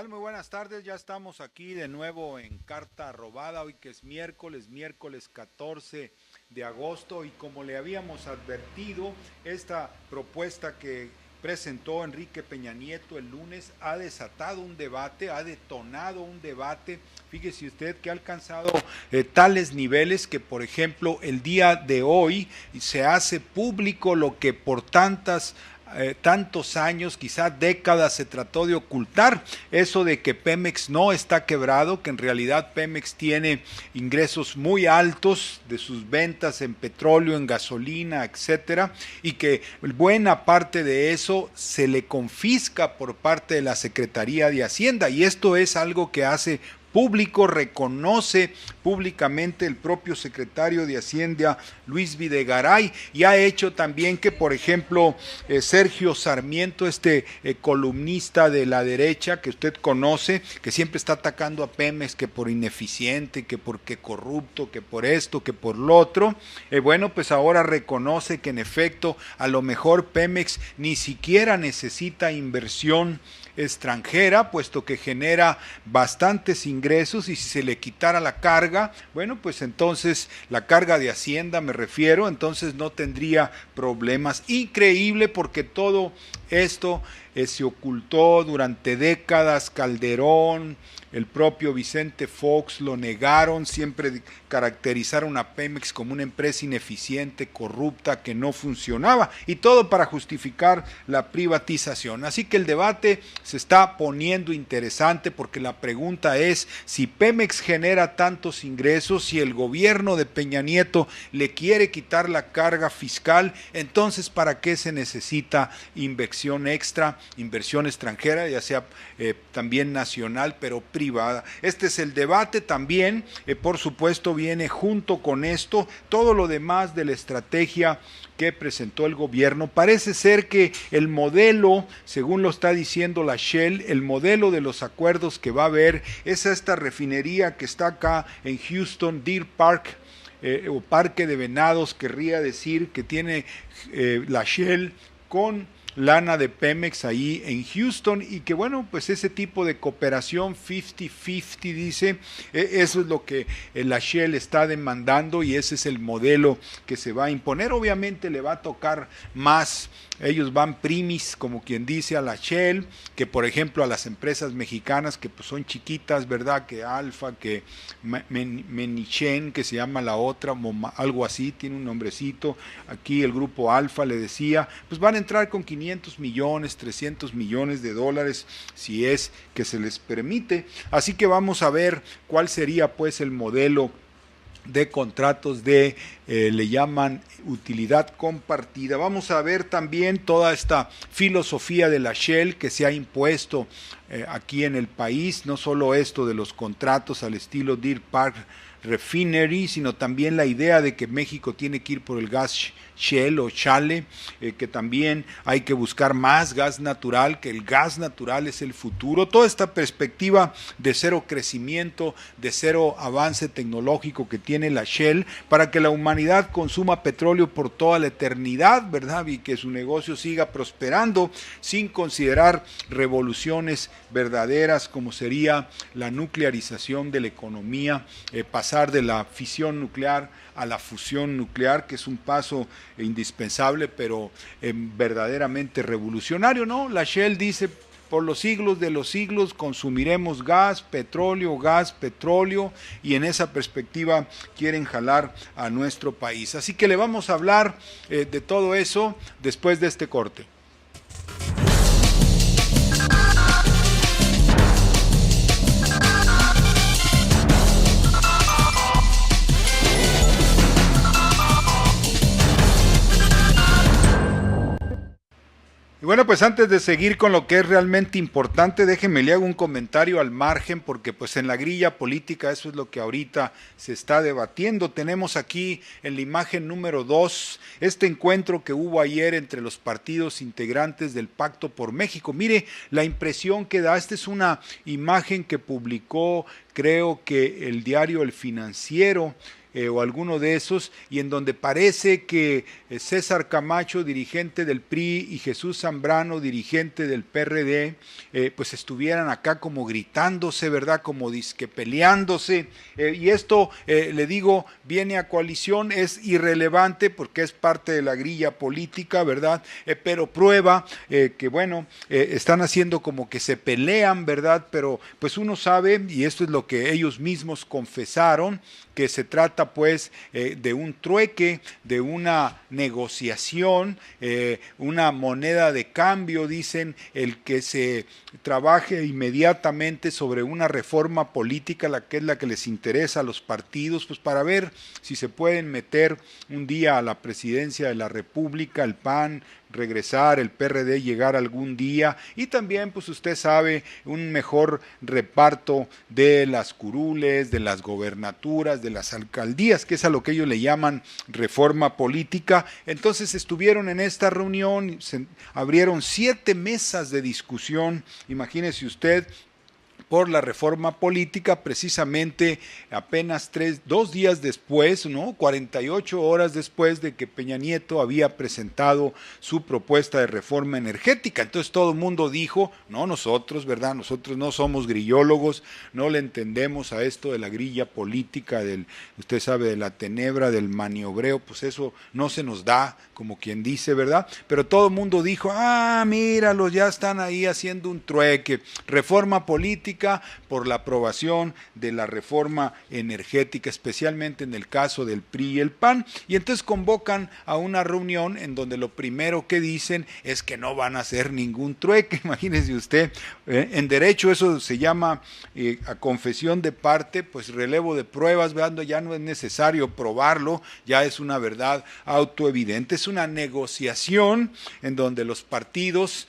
tal? Muy buenas tardes, ya estamos aquí de nuevo en Carta Robada, hoy que es miércoles 14 de agosto y como le habíamos advertido, esta propuesta que presentó Enrique Peña Nieto el lunes ha desatado un debate, ha detonado un debate. Fíjese usted que ha alcanzado tales niveles que, por ejemplo, el día de hoy se hace público lo que por tantos años, quizá décadas, se trató de ocultar, eso de que Pemex no está quebrado, que en realidad Pemex tiene ingresos muy altos de sus ventas en petróleo, en gasolina, etcétera, y que buena parte de eso se le confisca por parte de la Secretaría de Hacienda, y esto es algo que hace público, reconoce públicamente el propio secretario de Hacienda, Luis Videgaray, y ha hecho también que, por ejemplo, Sergio Sarmiento, columnista de la derecha que usted conoce, que siempre está atacando a Pemex, que por ineficiente, que porque corrupto, que por esto, que por lo otro, bueno, pues ahora reconoce que en efecto, a lo mejor Pemex ni siquiera necesita inversión extranjera, puesto que genera bastantes ingresos, y si se le quitara la carga, bueno, pues entonces la carga de Hacienda me refiero, entonces no tendría problemas. Increíble, porque todo esto se ocultó durante décadas. Calderón, el propio Vicente Fox lo negaron, siempre caracterizaron a Pemex como una empresa ineficiente, corrupta, que no funcionaba, y todo para justificar la privatización. Así que el debate se está poniendo interesante, porque la pregunta es si Pemex genera tantos ingresos, si el gobierno de Peña Nieto le quiere quitar la carga fiscal, entonces ¿para qué se necesita inversión extra, inversión extranjera, ya sea también nacional, pero privada? Este es el debate. También, por supuesto, viene junto con esto todo lo demás de la estrategia que presentó el gobierno. Parece ser que el modelo, según lo está diciendo la Shell, el modelo de los acuerdos que va a haber es esta refinería que está acá en Houston, Deer Park, o Parque de Venados, querría decir, que tiene la Shell con lana de Pemex ahí en Houston, y que bueno, pues ese tipo de cooperación 50-50, dice, eso es lo que la Shell está demandando, y ese es el modelo que se va a imponer. Obviamente le va a tocar más, ellos van primis, como quien dice, a la Shell, que por ejemplo a las empresas mexicanas, que pues son chiquitas, ¿verdad? Que Alfa, que Menichen, que se llama la otra, algo así, tiene un nombrecito, aquí el grupo Alfa le decía, pues van a entrar con 500 millones, 300 millones de dólares, si es que se les permite. Así que vamos a ver cuál sería pues el modelo de contratos de, le llaman utilidad compartida. Vamos a ver también toda esta filosofía de la Shell que se ha impuesto aquí en el país, no solo esto de los contratos al estilo Deer Park Refinery, sino también la idea de que México tiene que ir por el gas Shell o Shale, que también hay que buscar más gas natural, que el gas natural es el futuro. Toda esta perspectiva de cero crecimiento, de cero avance tecnológico que tiene la Shell, para que la humanidad consuma petróleo por toda la eternidad, ¿verdad? Y que su negocio siga prosperando sin considerar revoluciones verdaderas como sería la nuclearización de la economía, pasar de la fisión nuclear a la fusión nuclear, que es un paso indispensable, pero verdaderamente revolucionario, ¿no? La Shell dice, por los siglos de los siglos consumiremos gas, petróleo, y en esa perspectiva quieren jalar a nuestro país. Así que le vamos a hablar de todo eso después de este corte. Y bueno, pues antes de seguir con lo que es realmente importante, déjenme le hago un comentario al margen, porque pues en la grilla política eso es lo que ahorita se está debatiendo. Tenemos aquí en la imagen número 2 este encuentro que hubo ayer entre los partidos integrantes del Pacto por México. Mire la impresión que da. Esta es una imagen que publicó, creo que el diario El Financiero, o alguno de esos, y en donde parece que César Camacho, dirigente del PRI, y Jesús Zambrano, dirigente del PRD, pues estuvieran acá como gritándose, ¿verdad? Como disque peleándose, y esto, le digo, viene a coalición, es irrelevante porque es parte de la grilla política, ¿verdad? Pero prueba que, bueno, están haciendo como que se pelean, ¿verdad? Pero pues uno sabe, y esto es lo que ellos mismos confesaron, que se trata pues de un trueque, de una negociación, una moneda de cambio, dicen, el que se trabaje inmediatamente sobre una reforma política, la que es la que les interesa a los partidos, pues para ver si se pueden meter un día a la presidencia de la República, el PAN, regresar, el PRD llegar algún día, y también pues usted sabe, un mejor reparto de las curules, de las gobernaturas, de las alcaldías, que es a lo que ellos le llaman reforma política. Entonces estuvieron en esta reunión, se abrieron 7 mesas de discusión, imagínese usted, por la reforma política, precisamente apenas 2 días después, ¿no? 48 horas después de que Peña Nieto había presentado su propuesta de reforma energética. Entonces todo el mundo dijo, no nosotros, ¿verdad? Nosotros no somos grillólogos, no le entendemos a esto de la grilla política, usted sabe, de la tenebra, del maniobreo, pues eso no se nos da, como quien dice, ¿verdad? Pero todo el mundo dijo, míralos, ya están ahí haciendo un trueque, reforma política por la aprobación de la reforma energética, especialmente en el caso del PRI y el PAN, y entonces convocan a una reunión en donde lo primero que dicen es que no van a hacer ningún trueque. Imagínese usted, en derecho eso se llama a confesión de parte, pues relevo de pruebas, ¿verdad? Ya no es necesario probarlo, ya es una verdad autoevidente, es una negociación en donde los partidos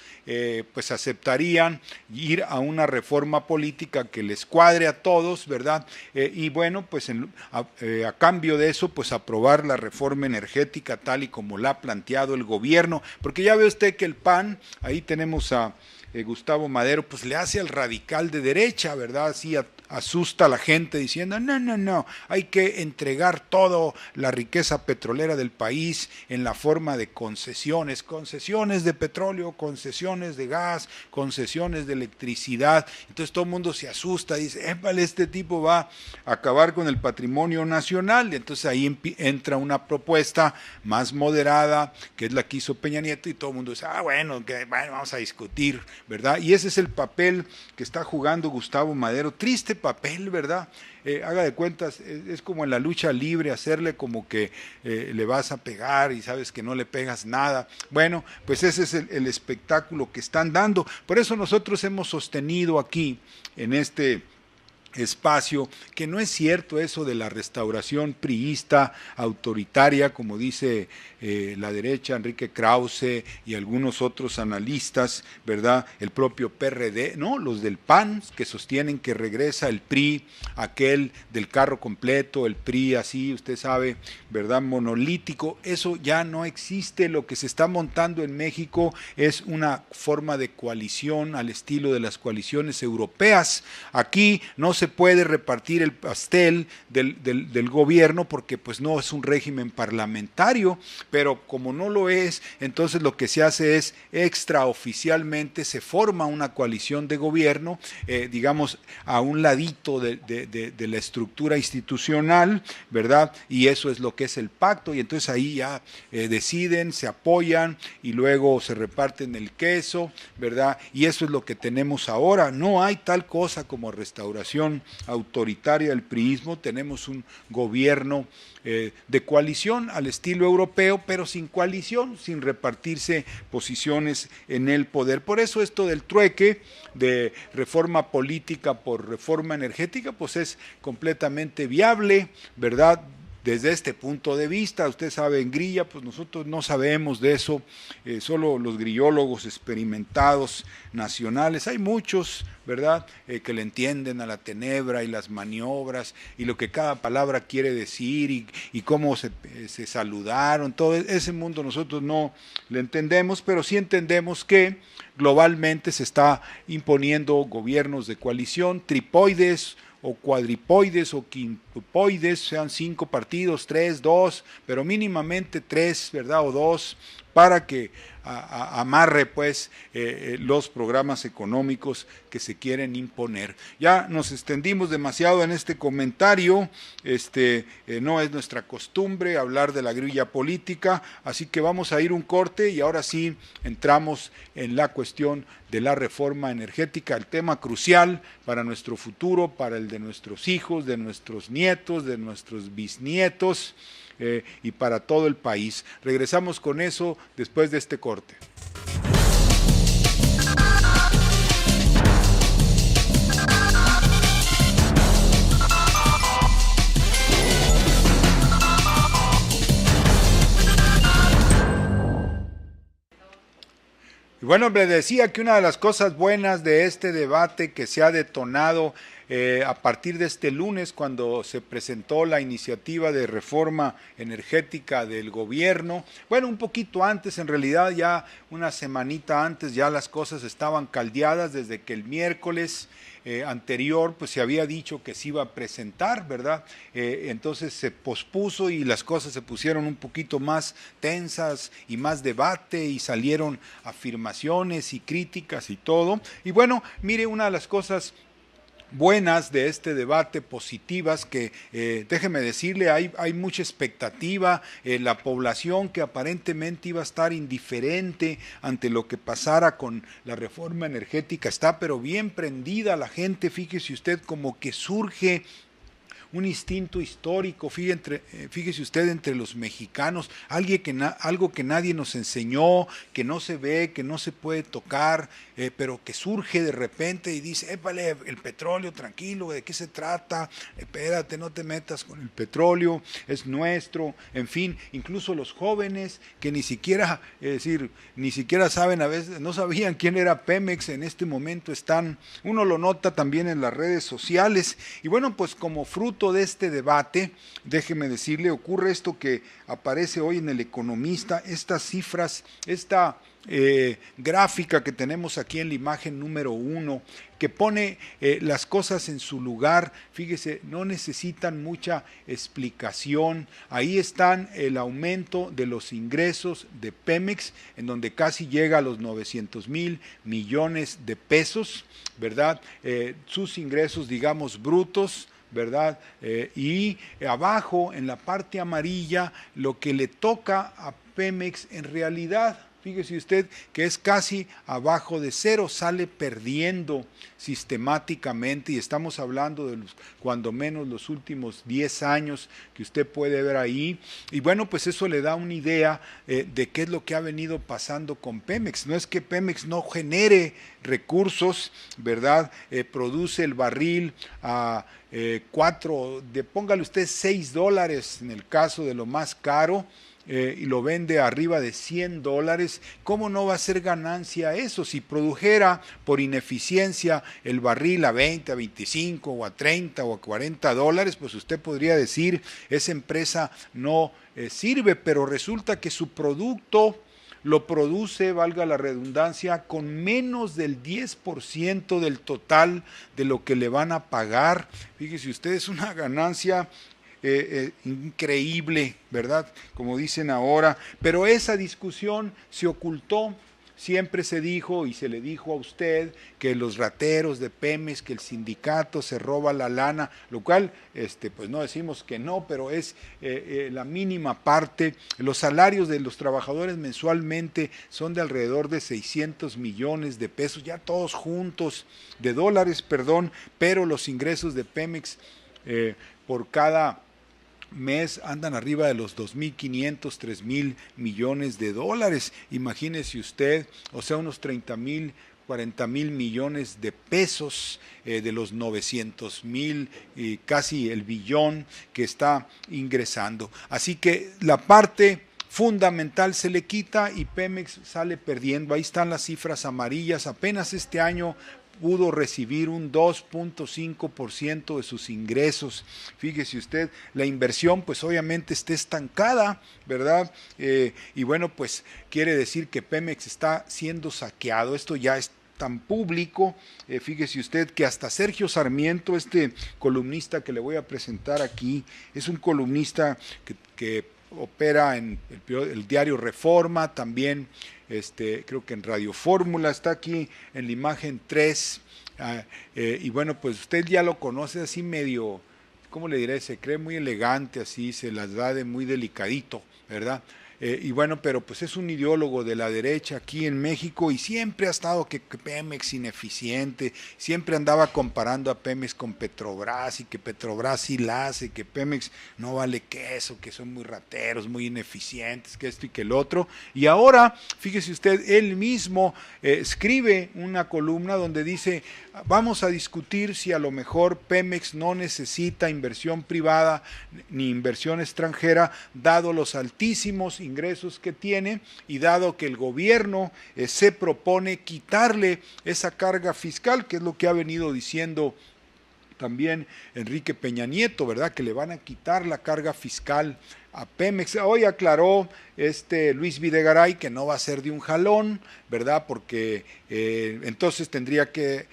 pues aceptarían ir a una reforma política que les cuadre a todos, ¿verdad? Y bueno, pues a cambio de eso, pues aprobar la reforma energética tal y como la ha planteado el gobierno, porque ya ve usted que el PAN, ahí tenemos a Gustavo Madero, pues le hace al radical de derecha, ¿verdad? Así asusta a la gente diciendo, no, hay que entregar toda la riqueza petrolera del país en la forma de concesiones de petróleo, concesiones de gas, concesiones de electricidad. Entonces todo el mundo se asusta, dice, épale, este tipo va a acabar con el patrimonio nacional. Entonces ahí entra una propuesta más moderada, que es la que hizo Peña Nieto, y todo el mundo dice, bueno, vamos a discutir, ¿verdad? Y ese es el papel que está jugando Gustavo Madero, triste papel, ¿verdad? Haga de cuentas, es como en la lucha libre, hacerle como que le vas a pegar y sabes que no le pegas nada. Bueno, pues ese es el espectáculo que están dando. Por eso nosotros hemos sostenido aquí, en este espacio, que no es cierto eso de la restauración priista autoritaria, como dice la derecha, Enrique Krause y algunos otros analistas, ¿verdad? El propio PRD, no, los del PAN, que sostienen que regresa el PRI, aquel del carro completo, el PRI así, usted sabe, ¿verdad? Monolítico, eso ya no existe. Lo que se está montando en México es una forma de coalición al estilo de las coaliciones europeas. Aquí no se puede repartir el pastel del gobierno porque pues no es un régimen parlamentario, pero como no lo es, entonces lo que se hace es extraoficialmente se forma una coalición de gobierno, digamos a un ladito de la estructura institucional, ¿verdad? Y eso es lo que es el pacto, y entonces ahí ya deciden, se apoyan y luego se reparten el queso, ¿verdad? Y eso es lo que tenemos ahora. No hay tal cosa como restauración autoritaria del priismo, tenemos un gobierno de coalición al estilo europeo, pero sin coalición, sin repartirse posiciones en el poder. Por eso esto del trueque de reforma política por reforma energética, pues es completamente viable, ¿verdad? Desde este punto de vista, usted sabe, en grilla, pues nosotros no sabemos de eso, solo los grillólogos experimentados nacionales, hay muchos, ¿verdad?, que le entienden a la tenebra y las maniobras y lo que cada palabra quiere decir y cómo se saludaron, todo ese mundo nosotros no le entendemos, pero sí entendemos que globalmente se está imponiendo gobiernos de coalición, tripoides, o cuadripoides o quintupoides, sean 5 partidos, 3, 2, pero mínimamente 3, ¿verdad? O 2, para que amarre pues los programas económicos que se quieren imponer. Ya nos extendimos demasiado en este comentario, no es nuestra costumbre hablar de la grilla política, así que vamos a ir un corte y ahora sí entramos en la cuestión de la reforma energética, el tema crucial para nuestro futuro, para el de nuestros hijos, de nuestros nietos, de nuestros bisnietos, y para todo el país. Regresamos con eso después de este corte. Y bueno, les decía que una de las cosas buenas de este debate que se ha detonado a partir de este lunes, cuando se presentó la iniciativa de reforma energética del gobierno, bueno, un poquito antes, en realidad ya una semanita antes, ya las cosas estaban caldeadas desde que el miércoles anterior pues se había dicho que se iba a presentar, ¿verdad? Entonces se pospuso y las cosas se pusieron un poquito más tensas y más debate y salieron afirmaciones y críticas y todo. Y bueno, mire, una de las cosas buenas de este debate, positivas, que déjeme decirle, hay mucha expectativa, la población que aparentemente iba a estar indiferente ante lo que pasara con la reforma energética, está pero bien prendida la gente, fíjese usted como que surge un instinto histórico, fíjese usted, entre los mexicanos, algo que nadie nos enseñó, que no se ve, que no se puede tocar, pero que surge de repente y dice, épale, el petróleo, tranquilo, ¿de qué se trata? Espérate, no te metas con el petróleo, es nuestro, en fin, incluso los jóvenes que ni siquiera saben, a veces no sabían quién era Pemex, en este momento uno lo nota también en las redes sociales, y bueno, pues como fruto de este debate, déjeme decirle, ocurre esto que aparece hoy en El Economista, estas cifras, esta gráfica que tenemos aquí en la imagen número 1, que pone las cosas en su lugar, fíjese, no necesitan mucha explicación, ahí están el aumento de los ingresos de Pemex, en donde casi llega a los 900,000 millones de pesos, ¿verdad? Sus ingresos, digamos, brutos, ¿verdad? Y abajo, en la parte amarilla, lo que le toca a Pemex en realidad, fíjese usted que es casi abajo de cero, sale perdiendo sistemáticamente, y estamos hablando de cuando menos los últimos 10 años que usted puede ver ahí, y bueno, pues eso le da una idea de qué es lo que ha venido pasando con Pemex. No es que Pemex no genere recursos, ¿verdad? Produce el barril a póngale usted $6 en el caso de lo más caro, y lo vende arriba de $100, ¿cómo no va a ser ganancia eso? Si produjera por ineficiencia el barril a 20, a 25 o a 30 o a $40, pues usted podría decir, esa empresa no sirve, pero resulta que su producto lo produce, valga la redundancia, con menos del 10% del total de lo que le van a pagar. Fíjese usted, es una ganancia increíble, ¿verdad? Como dicen ahora, pero esa discusión se ocultó. Siempre se dijo y se le dijo a usted que los rateros de Pemex, que el sindicato se roba la lana, lo cual pues no decimos que no, pero es la mínima parte. Los salarios de los trabajadores mensualmente son de alrededor de 600 millones de pesos, ya todos juntos, de dólares, perdón, pero los ingresos de Pemex por cada mes andan arriba de los 2.500, 3.000 millones de dólares. Imagínese usted, o sea, unos 30.000, 40.000 millones de pesos de los 900.000 y casi el billón que está ingresando. Así que la parte fundamental se le quita y Pemex sale perdiendo. Ahí están las cifras amarillas. Apenas este año pudo recibir un 2.5% de sus ingresos. Fíjese usted, la inversión pues obviamente está estancada, ¿verdad? Y bueno, pues quiere decir que Pemex está siendo saqueado. Esto ya es tan público, fíjese usted que hasta Sergio Sarmiento, este columnista que le voy a presentar aquí, es un columnista que opera en el diario Reforma, también creo que en Radio Fórmula, está aquí en la imagen 3, y bueno, pues usted ya lo conoce así medio, ¿cómo le diré? Se cree muy elegante, así se las da de muy delicadito, ¿verdad? Y bueno, pero pues es un ideólogo de la derecha aquí en México y siempre ha estado que Pemex ineficiente, siempre andaba comparando a Pemex con Petrobras y que Petrobras sí la hace, que Pemex no vale queso, que son muy rateros, muy ineficientes, que esto y que el otro. Y ahora, fíjese usted, él mismo escribe una columna donde dice, vamos a discutir si a lo mejor Pemex no necesita inversión privada ni inversión extranjera, dado los altísimos ingresos que tiene y dado que el gobierno se propone quitarle esa carga fiscal, que es lo que ha venido diciendo también Enrique Peña Nieto, ¿verdad? Que le van a quitar la carga fiscal a Pemex. Hoy aclaró Luis Videgaray que no va a ser de un jalón, ¿verdad? Porque entonces tendría que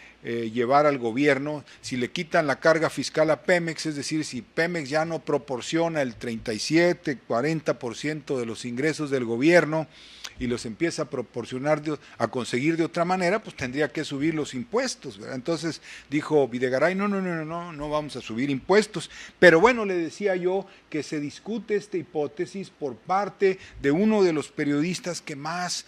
llevar al gobierno, si le quitan la carga fiscal a Pemex, es decir, si Pemex ya no proporciona el 37, 40% de los ingresos del gobierno y los empieza a proporcionar, a conseguir de otra manera, pues tendría que subir los impuestos, ¿verdad? Entonces dijo Videgaray, no vamos a subir impuestos. Pero bueno, le decía yo que se discute esta hipótesis por parte de uno de los periodistas que más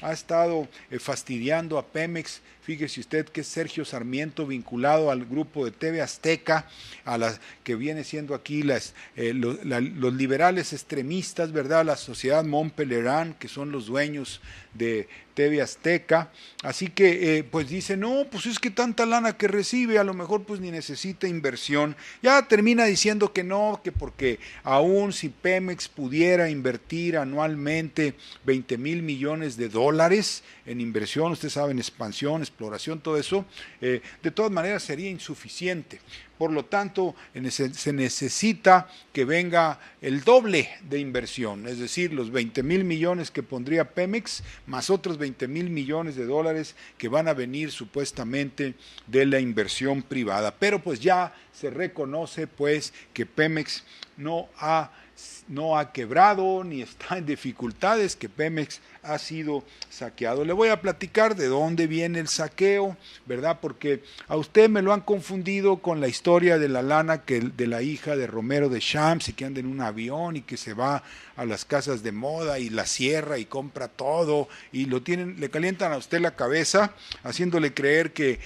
ha estado fastidiando a Pemex. Fíjese usted que es Sergio Sarmiento, vinculado al grupo de TV Azteca, a la que viene siendo aquí los liberales extremistas, ¿verdad? La sociedad Montpellier, que son los dueños de TV Azteca. Así que pues dice, no, pues es que tanta lana que recibe, a lo mejor pues ni necesita inversión. Ya termina diciendo que no, que porque aún si Pemex pudiera invertir anualmente 20,000 millones de dólares en inversión, ustedes saben, expansión, exploración, todo eso, de todas maneras sería insuficiente. Por lo tanto, se necesita que venga el doble de inversión, es decir, los 20,000 millones que pondría Pemex, más otros 20,000 millones de dólares que van a venir supuestamente de la inversión privada. Pero pues ya se reconoce pues que Pemex no ha quebrado ni está en dificultades, que Pemex ha sido saqueado. Le voy a platicar de dónde viene el saqueo, ¿verdad? Porque a usted me lo han confundido con la historia de la lana de la hija de Romero de Champs y que anda en un avión y que se va a las casas de moda y la cierra y compra todo y le calientan a usted la cabeza haciéndole creer que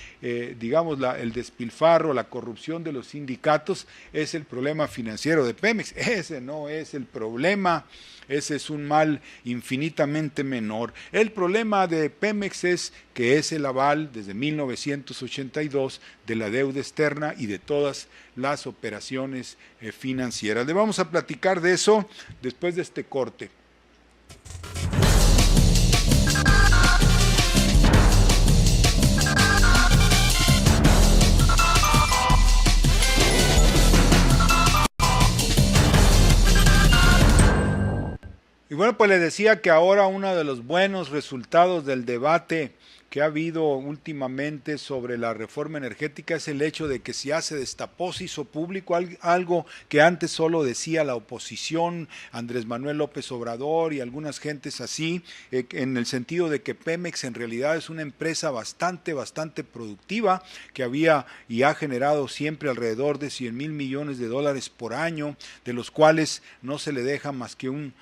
digamos el despilfarro, la corrupción de los sindicatos es el problema financiero de Pemex. Ese no es el problema. Ese es un mal infinitamente menor. El problema de Pemex es que es el aval desde 1982 de la deuda externa y de todas las operaciones financieras. Le vamos a platicar de eso después de este corte. Y bueno, pues le decía que ahora uno de los buenos resultados del debate que ha habido últimamente sobre la reforma energética es el hecho de que ya se destapó, se hizo público algo que antes solo decía la oposición, Andrés Manuel López Obrador y algunas gentes así, en el sentido de que Pemex en realidad es una empresa bastante productiva, que había y ha generado siempre alrededor de 100,000 millones de dólares por año, de los cuales no se le deja más que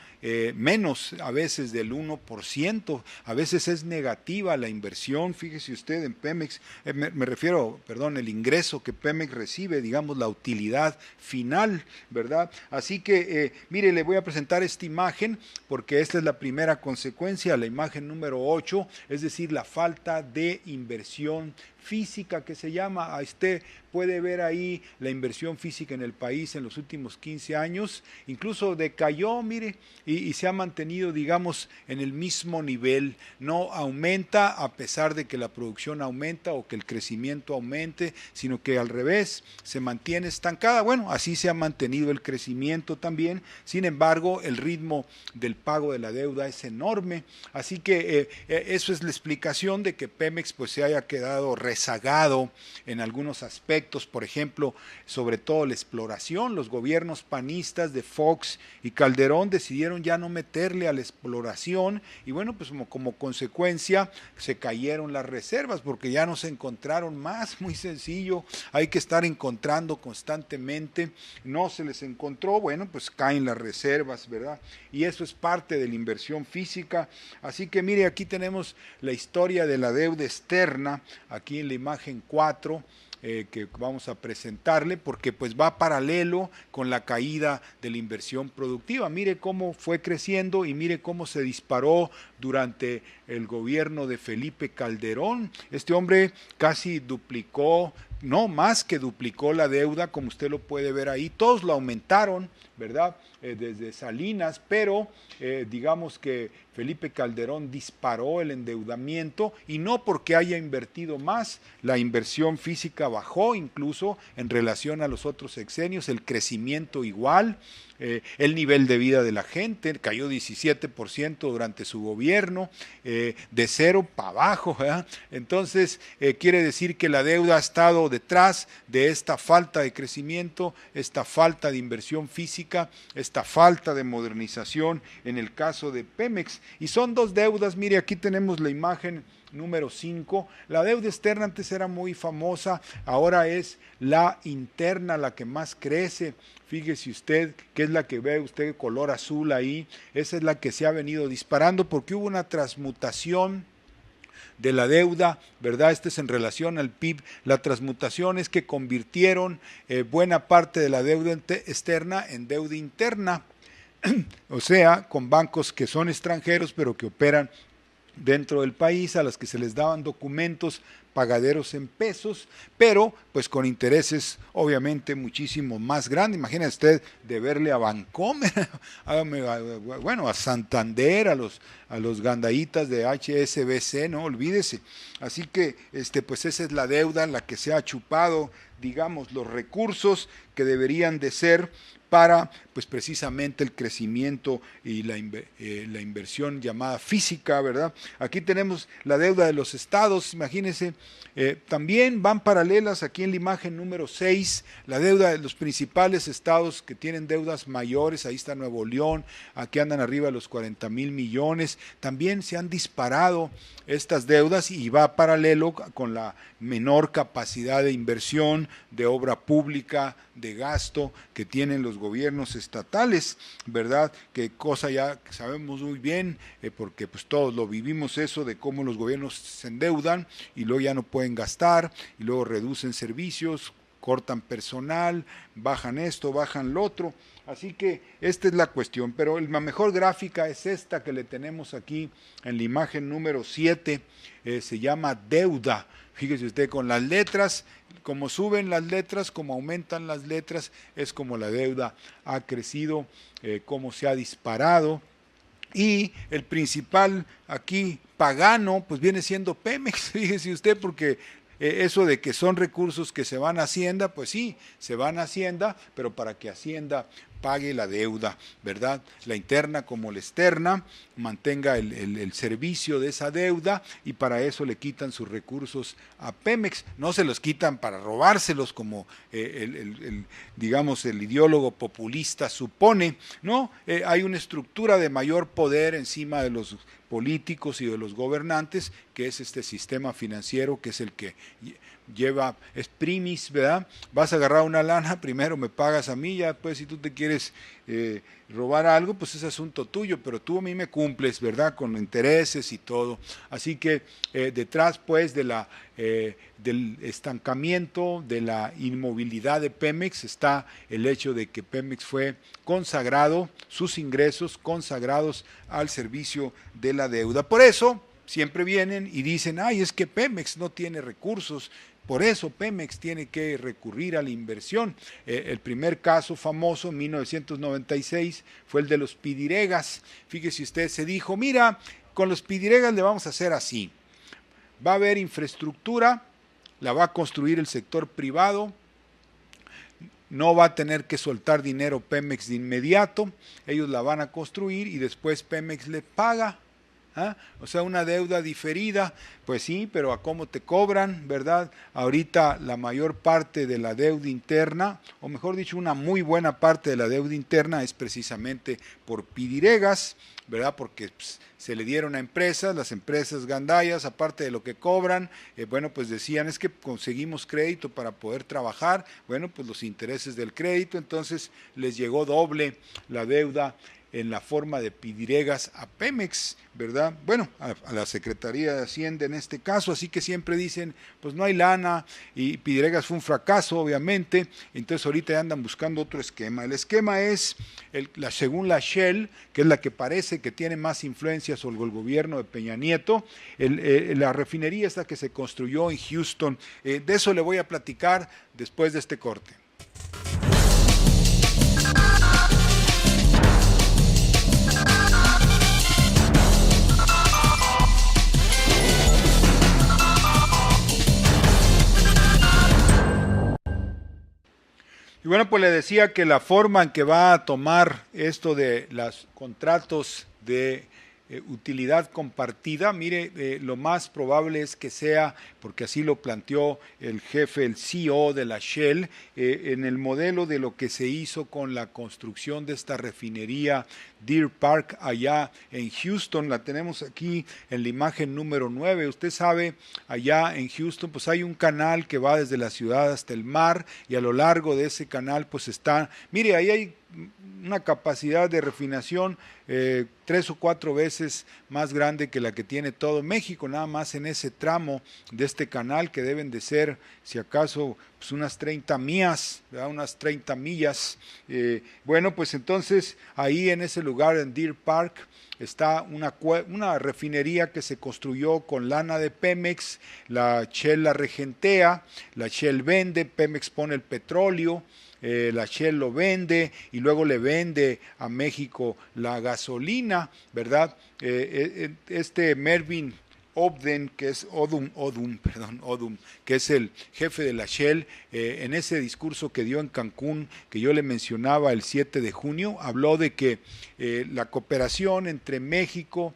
menos a veces del 1%, a veces es negativa la inversión, fíjese usted en Pemex, me refiero, el ingreso que Pemex recibe, digamos la utilidad final, ¿verdad? Así que, mire, le voy a presentar esta imagen porque esta es la primera consecuencia, la imagen número 8, es decir, la falta de inversión física que se llama. Usted puede ver ahí la inversión física en el país en los últimos 15 años, incluso decayó, mire, y se ha mantenido, digamos, en el mismo nivel, no aumenta a pesar de que la producción aumenta o que el crecimiento aumente, sino que al revés, se mantiene estancada. Bueno, así se ha mantenido el crecimiento también, sin embargo, el ritmo del pago de la deuda es enorme, así que eso es la explicación de que Pemex pues se haya quedado rezagado en algunos aspectos, por ejemplo, sobre todo la exploración. Los gobiernos panistas de Fox y Calderón decidieron ya no meterle a la exploración y bueno, pues como consecuencia se cayeron las reservas porque ya no se encontraron más, muy sencillo, hay que estar encontrando constantemente, no se les encontró, bueno, pues caen las reservas, ¿verdad? Y eso es parte de la inversión física, así que mire, aquí tenemos la historia de la deuda externa, aquí en la imagen 4, que vamos a presentarle, porque pues va paralelo con la caída de la inversión productiva. Mire cómo fue creciendo y mire cómo se disparó durante el gobierno de Felipe Calderón. Este hombre casi duplicó, no, más que duplicó la deuda, como usted lo puede ver ahí. Todos lo aumentaron, ¿verdad? Desde Salinas, pero digamos que Felipe Calderón disparó el endeudamiento y no porque haya invertido más, la inversión física bajó incluso en relación a los otros sexenios, el crecimiento igual, el nivel de vida de la gente cayó 17% durante su gobierno, de cero para abajo, ¿verdad? Entonces quiere decir que la deuda ha estado detrás de esta falta de crecimiento, esta falta de inversión física, esta falta de modernización en el caso de Pemex. Y son dos deudas, mire, aquí tenemos la imagen número 5, la deuda externa antes era muy famosa, ahora es la interna la que más crece. Fíjese usted que es la que ve usted color azul ahí, esa es la que se ha venido disparando porque hubo una transmutación de la deuda, ¿verdad? Este es en relación al PIB. La transmutación es que convirtieron buena parte de la deuda externa en deuda interna, o sea, con bancos que son extranjeros pero que operan dentro del país, a las que se les daban documentos pagaderos en pesos, pero pues con intereses obviamente muchísimo más grandes. Imagina usted deberle a Bancomer, bueno, a Santander, a los gandaitas de HSBC, no olvídese. Así que pues esa es la deuda, la que se ha chupado, digamos, los recursos que deberían de ser para pues precisamente el crecimiento y la inversión llamada física, ¿verdad? Aquí tenemos la deuda de los estados, imagínense, también van paralelas aquí en la imagen número 6, la deuda de los principales estados que tienen deudas mayores, ahí está Nuevo León, aquí andan arriba de los 40,000 millones, también se han disparado estas deudas y va paralelo con la menor capacidad de inversión, de obra pública, de gasto que tienen los gobiernos estatales, ¿verdad? Que cosa ya sabemos muy bien, porque pues todos lo vivimos eso de cómo los gobiernos se endeudan y luego ya no pueden gastar y luego reducen servicios, cortan personal, bajan esto, bajan lo otro. Así que esta es la cuestión, pero la mejor gráfica es esta que le tenemos aquí en la imagen número 7, se llama deuda. Fíjese usted, con las letras, como suben las letras, como aumentan las letras, es como la deuda ha crecido, cómo se ha disparado. Y el principal aquí pagano, pues viene siendo Pemex, fíjese usted, porque eso de que son recursos que se van a Hacienda, pues sí, se van a Hacienda, pero para que Hacienda pague la deuda, ¿verdad? La interna como la externa, mantenga el servicio de esa deuda y para eso le quitan sus recursos a Pemex. No se los quitan para robárselos como digamos, el ideólogo populista supone, ¿no? Hay una estructura de mayor poder encima de los políticos y de los gobernantes, que es este sistema financiero, que es el que lleva, es primis, ¿verdad? Vas a agarrar una lana, primero me pagas a mí, ya pues si tú te quieres robar algo, pues es asunto tuyo, pero tú a mí me cumples, ¿verdad? Con intereses y todo. Así que detrás pues de del estancamiento, de la inmovilidad de Pemex, está el hecho de que Pemex fue consagrado, sus ingresos consagrados al servicio de la deuda. Por eso siempre vienen y dicen, ay, es que Pemex no tiene recursos, por eso Pemex tiene que recurrir a la inversión. El primer caso famoso en 1996 fue el de los pidiregas. Fíjese usted, se dijo, mira, con los pidiregas le vamos a hacer así. Va a haber infraestructura, la va a construir el sector privado, no va a tener que soltar dinero Pemex de inmediato, ellos la van a construir y después Pemex le paga. ¿Ah? O sea, una deuda diferida, pues sí, pero a cómo te cobran, ¿verdad? Ahorita la mayor parte de la deuda interna, o mejor dicho, una muy buena parte de la deuda interna es precisamente por pidiregas, ¿verdad? Porque pues, se le dieron a empresas, las empresas gandayas, aparte de lo que cobran, bueno, pues decían, es que conseguimos crédito para poder trabajar, bueno, pues los intereses del crédito, entonces les llegó doble la deuda en la forma de pidiregas a Pemex, ¿verdad? Bueno, a la Secretaría de Hacienda en este caso, así que siempre dicen, pues no hay lana, y pidiregas fue un fracaso, obviamente, entonces ahorita ya andan buscando otro esquema. El esquema es, según la Shell, que es la que parece que tiene más influencia sobre el gobierno de Peña Nieto, la refinería esta que se construyó en Houston, de eso le voy a platicar después de este corte. Y bueno, pues le decía que la forma en que va a tomar esto de los contratos de utilidad compartida, mire, lo más probable es que sea, porque así lo planteó el jefe, el CEO de la Shell, en el modelo de lo que se hizo con la construcción de esta refinería Deer Park allá en Houston. La tenemos aquí en la imagen número 9. Usted sabe, allá en Houston pues hay un canal que va desde la ciudad hasta el mar, y a lo largo de ese canal pues está, mire, ahí hay una capacidad de refinación 3 o 4 veces más grande que la que tiene todo México, nada más en ese tramo de este canal, que deben de ser, si acaso, pues unas 30 millas, ¿verdad? Unas 30 millas. Bueno, pues entonces ahí en ese lugar, en Deer Park, está una refinería que se construyó con lana de Pemex, la Shell la regentea, la Shell vende, Pemex pone el petróleo, la Shell lo vende y luego le vende a México la gasolina, ¿verdad? Este Mervyn Odum, que es Odum, que es el jefe de la Shell, en ese discurso que dio en Cancún, que yo le mencionaba el 7 de junio, habló de que la cooperación entre México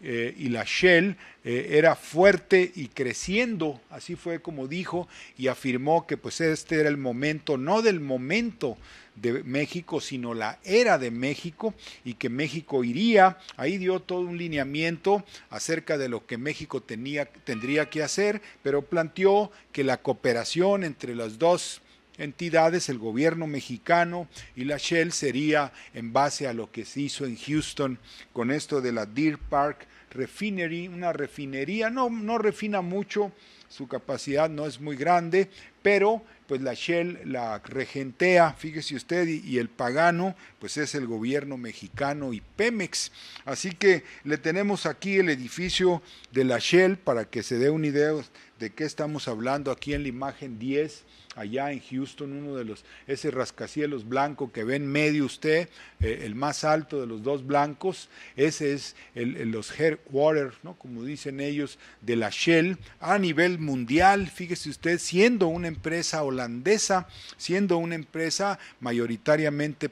y la Shell era fuerte y creciendo, así fue como dijo, y afirmó que pues este era el momento, no del momento de México, sino la era de México, y que México iría, ahí dio todo un lineamiento acerca de lo que México tendría que hacer, pero planteó que la cooperación entre las dos entidades, el gobierno mexicano y la Shell, sería en base a lo que se hizo en Houston con esto de la Deer Park Refinery, una refinería, no refina mucho, su capacidad no es muy grande, pero pues la Shell la regentea, fíjese usted, y el pagano pues es el gobierno mexicano y Pemex. Así que le tenemos aquí el edificio de la Shell para que se dé una idea de qué estamos hablando aquí en la imagen 10, allá en Houston, uno de ese rascacielos blanco que ve en medio usted, el más alto de los dos blancos, ese es los headquarters, ¿no? Como dicen ellos, de la Shell a nivel mundial. Fíjese usted, siendo una empresa holandesa, siendo una empresa mayoritariamente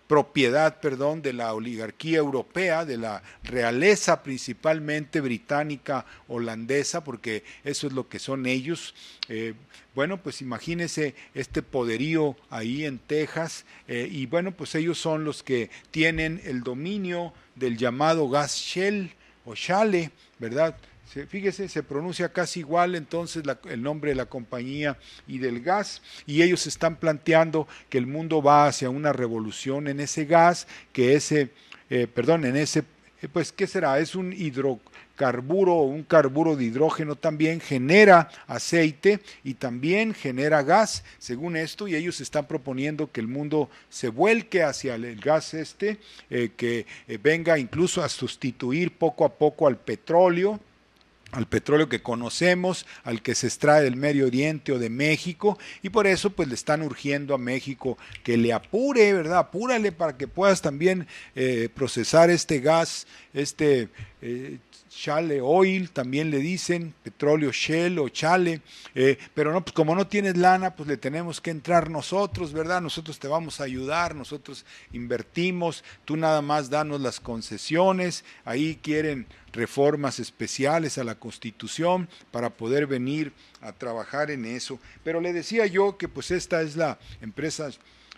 propiedad de la oligarquía europea, de la realeza principalmente británica holandesa, porque eso es lo que son ellos. Bueno, pues imagínese este poderío ahí en Texas, y bueno, pues ellos son los que tienen el dominio del llamado gas Shell o Shale, ¿verdad? Fíjese, se pronuncia casi igual entonces el nombre de la compañía y del gas, y ellos están planteando que el mundo va hacia una revolución en ese gas, que en ese pues, ¿qué será? Es un hidrocarburo o un carburo de hidrógeno también, genera aceite y también genera gas, según esto, y ellos están proponiendo que el mundo se vuelque hacia el gas que venga incluso a sustituir poco a poco al petróleo que conocemos, al que se extrae del Medio Oriente o de México, y por eso pues le están urgiendo a México que le apure, ¿verdad? Apúrale para que puedas también procesar este gas, shale oil, también le dicen, petróleo shell o chale, pero no, pues como no tienes lana, pues le tenemos que entrar nosotros, ¿verdad? Nosotros te vamos a ayudar, nosotros invertimos, tú nada más danos las concesiones, ahí quieren reformas especiales a la Constitución para poder venir a trabajar en eso. Pero le decía yo que pues esta es la empresa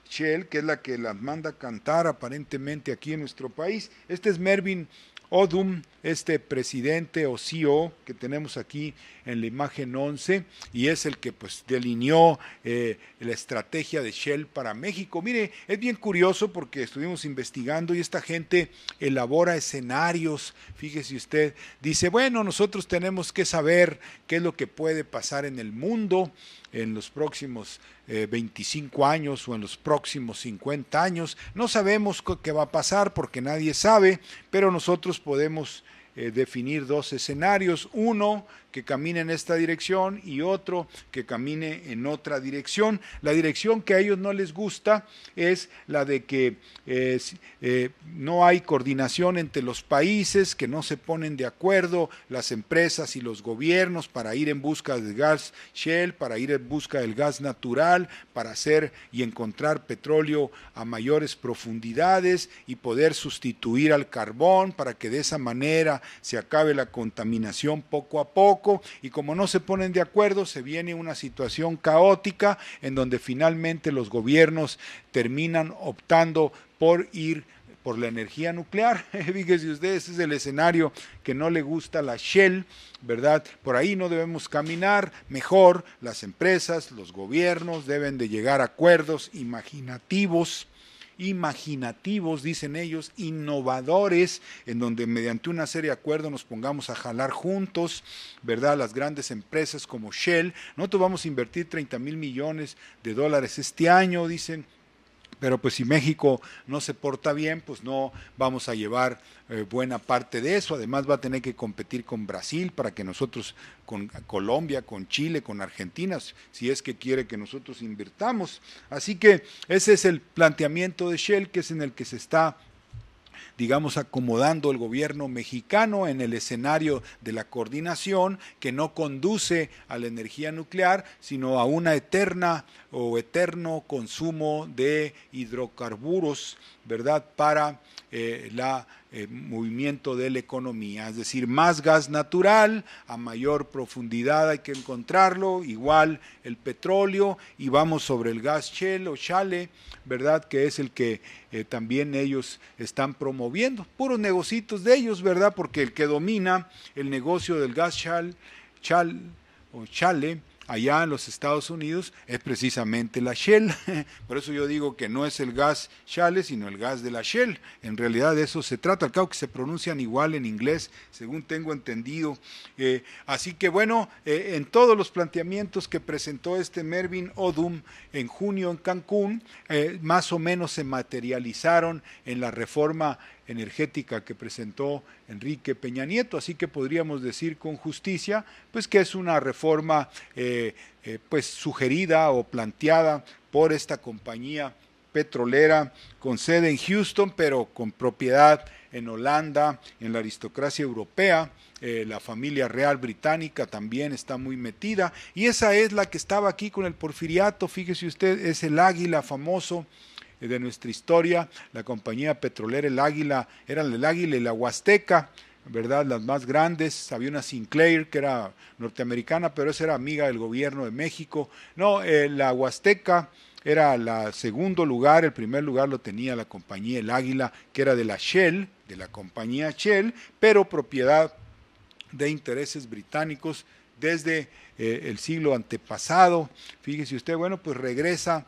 Shell, que es la que las manda a cantar aparentemente aquí en nuestro país. Este es Mervyn Odum, este presidente o CEO que tenemos aquí en la imagen 11, y es el que pues delineó la estrategia de Shell para México. Mire, es bien curioso porque estuvimos investigando y esta gente elabora escenarios. Fíjese usted, dice, bueno, nosotros tenemos que saber qué es lo que puede pasar en el mundo en los próximos 25 años o en los próximos 50 años. No sabemos qué va a pasar porque nadie sabe, pero nosotros podemos definir dos escenarios, uno que camine en esta dirección y otro que camine en otra dirección. La dirección que a ellos no les gusta es la de que no hay coordinación entre los países, que no se ponen de acuerdo las empresas y los gobiernos para ir en busca del gas shell, para ir en busca del gas natural, para hacer y encontrar petróleo a mayores profundidades y poder sustituir al carbón para que de esa manera se acabe la contaminación poco a poco, y como no se ponen de acuerdo se viene una situación caótica en donde finalmente los gobiernos terminan optando por ir por la energía nuclear. Fíjese ustedes, ese es el escenario que no le gusta a la Shell, ¿verdad? Por ahí no debemos caminar, mejor las empresas, los gobiernos deben de llegar a acuerdos imaginativos, dicen ellos, innovadores, en donde mediante una serie de acuerdos nos pongamos a jalar juntos, ¿verdad? Las grandes empresas como Shell, nosotros vamos a invertir 30,000 millones de dólares este año, dicen, pero pues si México no se porta bien, pues no vamos a llevar buena parte de eso. Además va a tener que competir con Brasil para que nosotros, con Colombia, con Chile, con Argentina, si es que quiere que nosotros invirtamos. Así que ese es el planteamiento de Shell, que es en el que se está, digamos, acomodando el gobierno mexicano en el escenario de la coordinación que no conduce a la energía nuclear, sino a una eterna o eterno consumo de hidrocarburos, ¿verdad?, para movimiento de la economía, es decir, más gas natural, a mayor profundidad hay que encontrarlo, igual el petróleo, y vamos sobre el gas shell o shale, ¿verdad?, que es el que también ellos están promoviendo, puros negocios de ellos, ¿verdad?, porque el que domina el negocio del gas shale allá en los Estados Unidos es precisamente la Shell. Por eso yo digo que no es el gas shale, sino el gas de la Shell. En realidad de eso se trata, al cabo que se pronuncian igual en inglés, según tengo entendido. Así que bueno, en todos los planteamientos que presentó este Mervyn Odum en junio en Cancún, más o menos se materializaron en la reforma energética que presentó Enrique Peña Nieto, así que podríamos decir con justicia pues que es una reforma pues sugerida o planteada por esta compañía petrolera con sede en Houston, pero con propiedad en Holanda, en la aristocracia europea. La familia real británica también está muy metida, y esa es la que estaba aquí con el porfiriato. Fíjese usted, es el águila famoso de nuestra historia, la compañía petrolera El Águila, eran el Águila y la Huasteca, ¿verdad?, las más grandes. Había una Sinclair que era norteamericana, pero esa era amiga del gobierno de México. No, la Huasteca era el segundo lugar, el primer lugar lo tenía la compañía El Águila, que era de la Shell, de la compañía Shell, pero propiedad de intereses británicos desde el siglo antepasado. Fíjese usted, bueno, pues regresa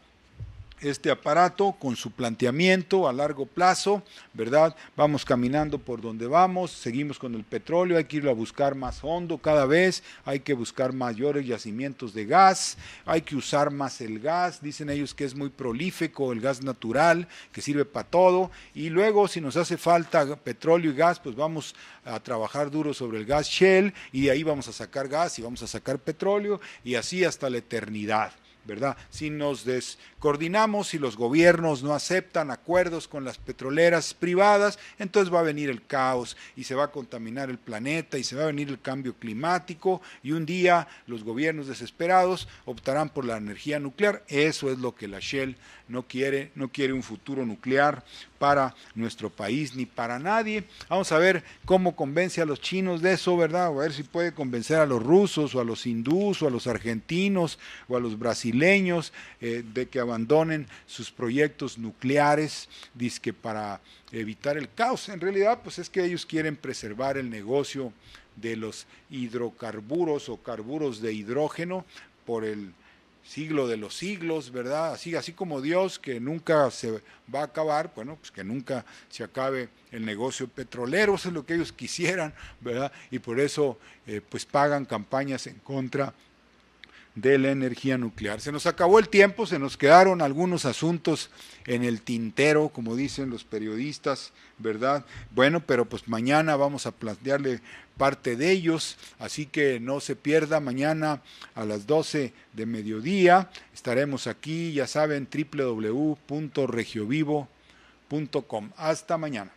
este aparato con su planteamiento a largo plazo, ¿verdad? Vamos caminando por donde vamos, seguimos con el petróleo, hay que irlo a buscar más hondo cada vez, hay que buscar mayores yacimientos de gas, hay que usar más el gas, dicen ellos que es muy prolífico el gas natural, que sirve para todo, y luego si nos hace falta petróleo y gas, pues vamos a trabajar duro sobre el gas Shell, y de ahí vamos a sacar gas y vamos a sacar petróleo, y así hasta la eternidad, ¿verdad? Si nos descoordinamos, si los gobiernos no aceptan acuerdos con las petroleras privadas, entonces va a venir el caos y se va a contaminar el planeta y se va a venir el cambio climático y un día los gobiernos desesperados optarán por la energía nuclear. Eso es lo que la Shell no quiere un futuro nuclear para nuestro país ni para nadie. Vamos a ver cómo convence a los chinos de eso, ¿verdad? A ver si puede convencer a los rusos o a los hindús o a los argentinos o a los brasileños de que abandonen sus proyectos nucleares, dizque para evitar el caos. En realidad, pues es que ellos quieren preservar el negocio de los hidrocarburos o carburos de hidrógeno por el siglo de los siglos, ¿verdad? Así como Dios, que nunca se va a acabar, bueno, pues que nunca se acabe el negocio petrolero, eso es lo que ellos quisieran, ¿verdad? Y por eso, pues pagan campañas en contra de la energía nuclear. Se nos acabó el tiempo, se nos quedaron algunos asuntos en el tintero, como dicen los periodistas, ¿verdad? Bueno, pero pues mañana vamos a plantearle parte de ellos, así que no se pierda, mañana a las 12 de mediodía estaremos aquí, ya saben, www.regiovivo.com. Hasta mañana.